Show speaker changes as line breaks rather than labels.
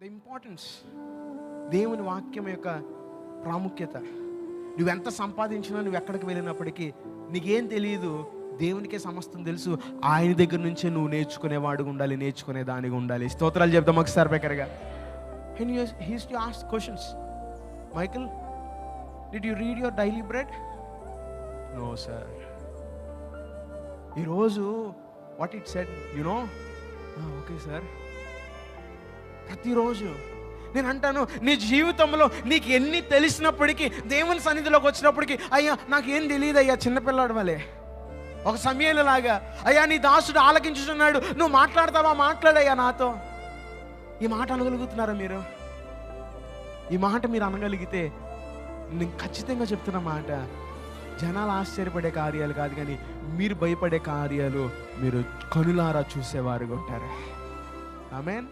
The importance, దేవుని వాక్యం యొక్క ప్రాముఖ్యత. నువ్వెంత సంపాదించినా, నువ్వు ఎక్కడికి వెళ్ళినప్పటికీ నీకేం తెలియదు, దేవునికే సమస్తం తెలుసు. ఆయన దగ్గర నుంచే నువ్వు నేర్చుకునేవాడుగా ఉండాలి, నేర్చుకునేదానిగా ఉండాలి. స్తోత్రాలు చెప్తాం ఒకసారి బెకర్గా. And he used to ask questions. Michael, did you read your daily bread? No sir. ఈరోజు what it said you know, okay sir. ప్రతిరోజు నేను అంటాను, నీ జీవితంలో నీకు ఎన్ని తెలిసినప్పటికీ, దేవుని సన్నిధిలోకి వచ్చినప్పటికీ, అయ్యా నాకేం తెలియదు అయ్యా, చిన్నపిల్లాడు వలే. ఒక సమయంలాగా, అయ్యా నీ దాసుడు ఆలకించుతున్నాడు, నువ్వు మాట్లాడతావా, మాట్లాడయ్యా నాతో. ఈ మాట అనగలుగుతున్నారా మీరు? ఈ మాట మీరు అనగలిగితే, నేను ఖచ్చితంగా చెప్తున్న మాట, జనాలు ఆశ్చర్యపడే కార్యాలు కాదు, కానీ మీరు భయపడే కార్యాలు మీరు కనులారా చూసేవారుగా ఉంటారు. ఆమేన్.